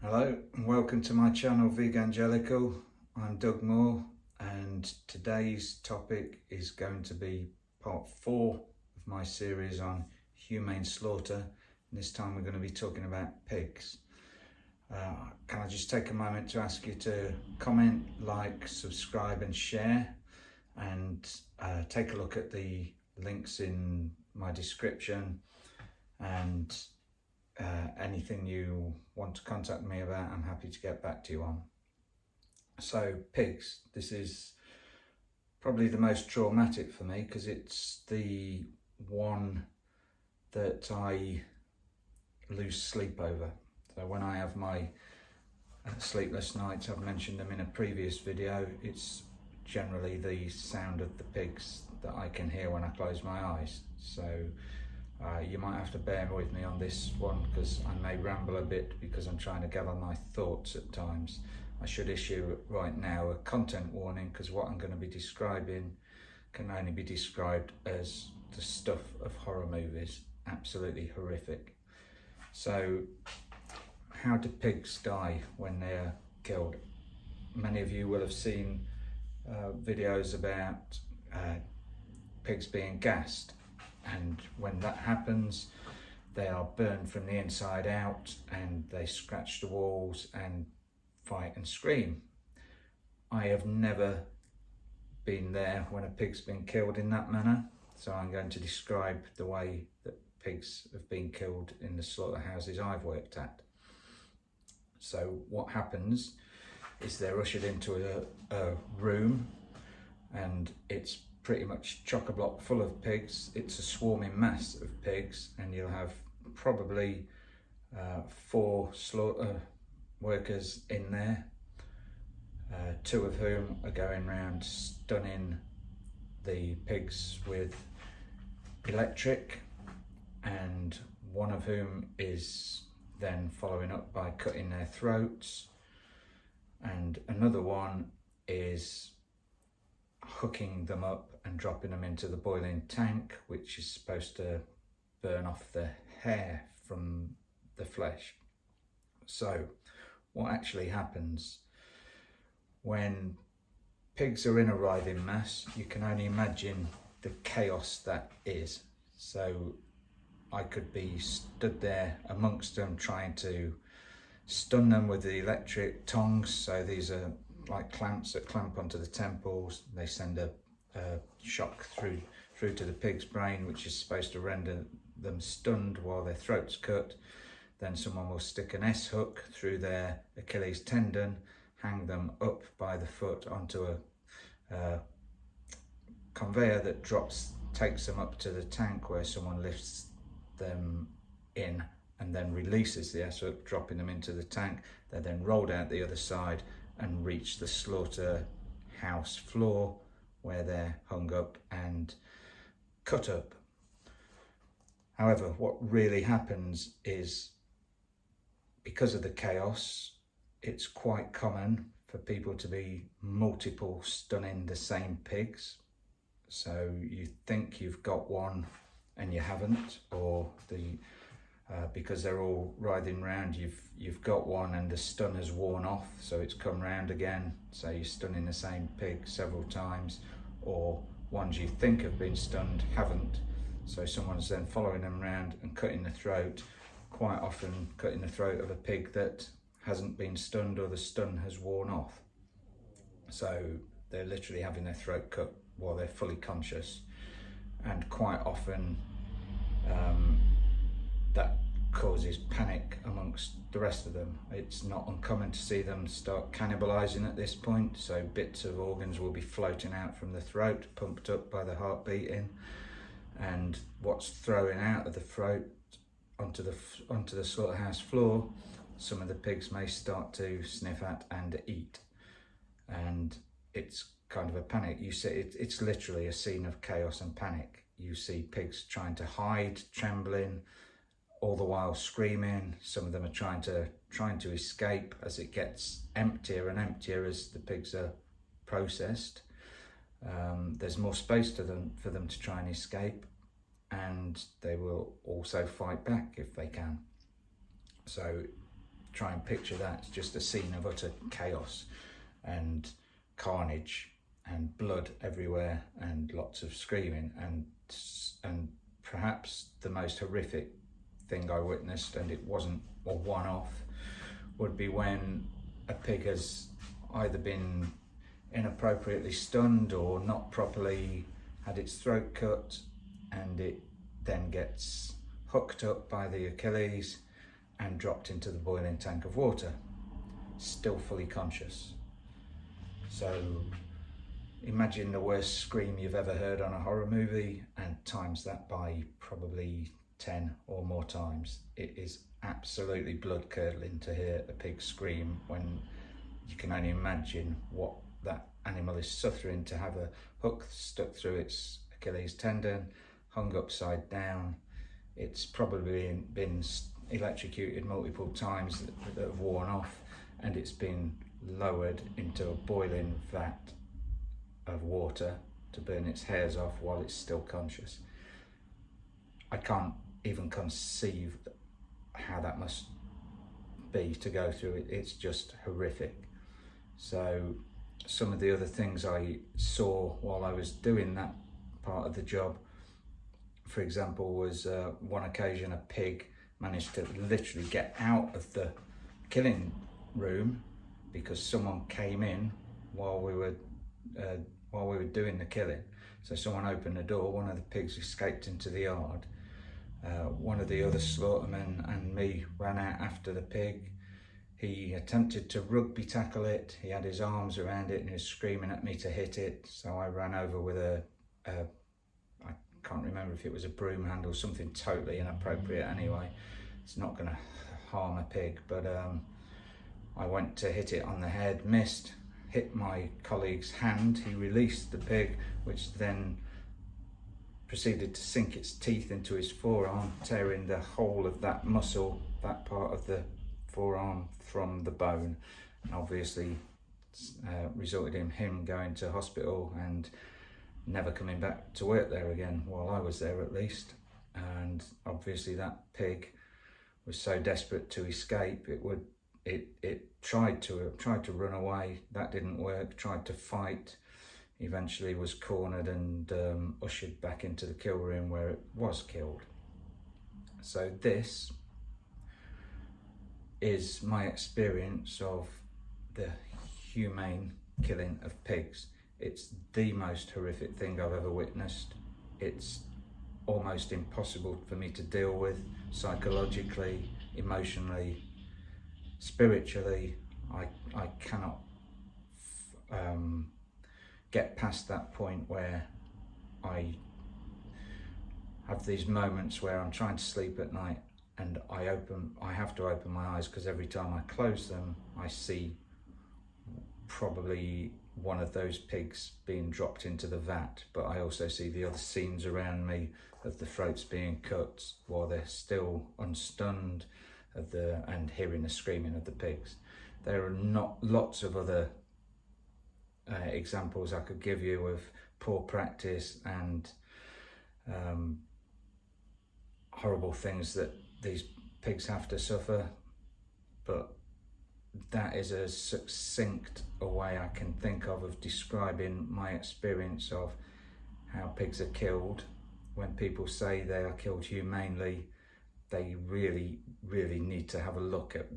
Hello and welcome to my channel Vegangelical. I'm Doug Maw and today's topic is going to be part 4 of my series on humane slaughter. And this time we're going to be talking about pigs. Can I just take a moment to ask you to comment, like, subscribe and share, and take a look at the links in my description, and anything you want to contact me about, I'm happy to get back to you on. So pigs, this is probably the most traumatic for me because it's the one that I lose sleep over. So when I have my sleepless nights, I've mentioned them in a previous video, it's generally the sound of the pigs that I can hear when I close my eyes. So you might have to bear with me on this one because I may ramble a bit because I'm trying to gather my thoughts at times. I should issue right now a content warning because what I'm going to be describing can only be described as the stuff of horror movies. Absolutely horrific. So how do pigs die when they're killed? Many of you will have seen videos about pigs being gassed. And when that happens, they are burned from the inside out and they scratch the walls and fight and scream. I have never been there when a pig's been killed in that manner, so I'm going to describe the way that pigs have been killed in the slaughterhouses I've worked at. So what happens is they're ushered into a room, and it's pretty much chock-a-block full of pigs. It's a swarming mass of pigs, and you'll have probably 4 slaughter workers in there, 2 of whom are going around stunning the pigs with electric, and 1 of whom is then following up by cutting their throats, and another one is hooking them up and dropping them into the boiling tank, which is supposed to burn off the hair from the flesh. So what actually happens when pigs are in a writhing mass, you can only imagine the chaos that is. So I could be stood there amongst them trying to stun them with the electric tongs. So these are like clamps that clamp onto the temples. They send a shock through to the pig's brain, which is supposed to render them stunned while their throat's cut. Then someone will stick an S-hook through their Achilles tendon, hang them up by the foot onto a conveyor that takes them up to the tank, where someone lifts them in and then releases the S-hook, dropping them into the tank. They're then rolled out the other side and reach the slaughterhouse floor, where they're hung up and cut up. However, what really happens is, because of the chaos, it's quite common for people to be multiple stunning the same pigs. So you think you've got one and you haven't, or because they're all writhing round, you've got one and the stun has worn off, so it's come round again, so you're stunning the same pig several times, or ones you think have been stunned haven't, so someone's then following them around and cutting the throat, quite often cutting the throat of a pig that hasn't been stunned or the stun has worn off. So they're literally having their throat cut while they're fully conscious, and quite often that causes panic amongst the rest of them. It's not uncommon to see them start cannibalizing at this point, so bits of organs will be floating out from the throat, pumped up by the heart beating, and what's throwing out of the throat onto the slaughterhouse floor, some of the pigs may start to sniff at and eat, and it's kind of a panic. You see, it's literally a scene of chaos and panic. You see pigs trying to hide, trembling, all the while screaming. Some of them are trying to escape as it gets emptier and emptier as the pigs are processed. There's more space for them to try and escape, and they will also fight back if they can. So try and picture that. It's just a scene of utter chaos and carnage and blood everywhere and lots of screaming, and perhaps the most horrific thing I witnessed, and it wasn't a one-off, would be when a pig has either been inappropriately stunned or not properly had its throat cut, and it then gets hooked up by the Achilles and dropped into the boiling tank of water, still fully conscious. So imagine the worst scream you've ever heard on a horror movie, and times that by probably 10 or more times. It is absolutely blood curdling to hear a pig scream when you can only imagine what that animal is suffering, to have a hook stuck through its Achilles tendon, hung upside down. It's probably been electrocuted multiple times that have worn off, and it's been lowered into a boiling vat of water to burn its hairs off while it's still conscious. I can't even conceive how that must be to go through it. It's just horrific. So some of the other things I saw while I was doing that part of the job, for example, was one occasion a pig managed to literally get out of the killing room because someone came in while we were doing the killing. So someone opened the door, one of the pigs escaped into the yard. One of the other slaughtermen and me ran out after the pig. He attempted to rugby tackle it. He had his arms around it and he was screaming at me to hit it. So I ran over with I can't remember if it was a broom handle, something totally inappropriate anyway. It's not going to harm a pig, but I went to hit it on the head, missed, hit my colleague's hand. He released the pig, which then proceeded to sink its teeth into his forearm, tearing the whole of that muscle, that part of the forearm, from the bone, and obviously resulted in him going to hospital and never coming back to work there again, while I was there at least. And obviously that pig was so desperate to escape, it tried to run away. That didn't work. Tried to fight, eventually was cornered and ushered back into the kill room where it was killed. So this is my experience of the humane killing of pigs. It's the most horrific thing I've ever witnessed. It's almost impossible for me to deal with psychologically, emotionally, spiritually. I cannot get past that point where I have these moments where I'm trying to sleep at night and I have to open my eyes, because every time I close them I see probably one of those pigs being dropped into the vat, but I also see the other scenes around me of the throats being cut while they're still unstunned, and hearing the screaming of the pigs. There are not lots of other examples I could give you of poor practice and horrible things that these pigs have to suffer, but that is as succinct a way I can think of describing my experience of how pigs are killed. When people say they are killed humanely, they really, really need to have a look at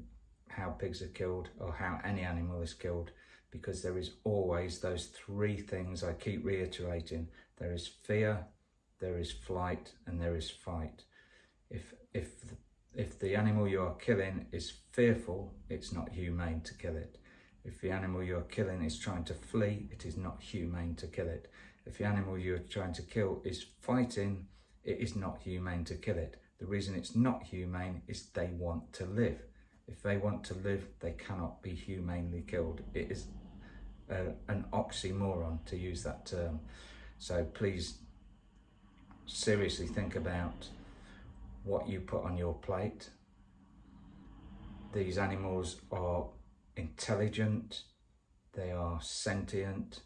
how pigs are killed, or how any animal is killed, because there is always those three things I keep reiterating. There is fear, there is flight, and there is fight. If the animal you are killing is fearful, it's not humane to kill it. If the animal you are killing is trying to flee, it is not humane to kill it. If the animal you are trying to kill is fighting, it is not humane to kill it. The reason it's not humane is they want to live. If they want to live, they cannot be humanely killed. It is an oxymoron to use that term. So please seriously think about what you put on your plate. These animals are intelligent, they are sentient,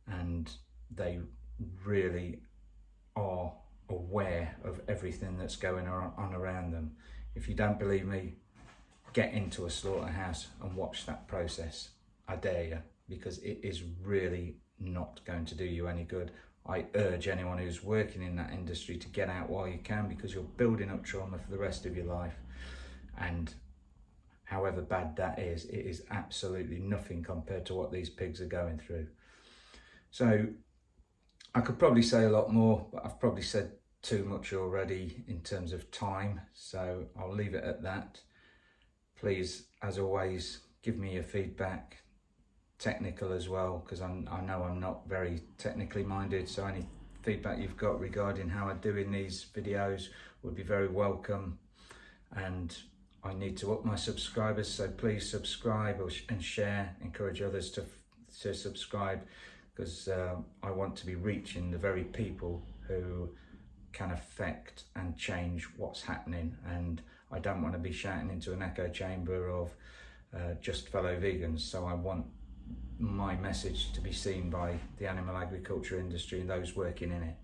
and they really are aware of everything that's going on around them. If you don't believe me, get into a slaughterhouse and watch that process. I dare you, because it is really not going to do you any good. I urge anyone who's working in that industry to get out while you can, because you're building up trauma for the rest of your life. And however bad that is, it is absolutely nothing compared to what these pigs are going through. So I could probably say a lot more, but I've probably said too much already in terms of time, so I'll leave it at that. Please, as always, give me your feedback, technical as well, because I know I'm not very technically minded, so any feedback you've got regarding how I'm doing these videos would be very welcome. And I need to up my subscribers, so please subscribe and share, encourage others to subscribe, because I want to be reaching the very people who can affect and change what's happening, and I don't want to be shouting into an echo chamber of just fellow vegans. So I want my message to be seen by the animal agriculture industry and those working in it.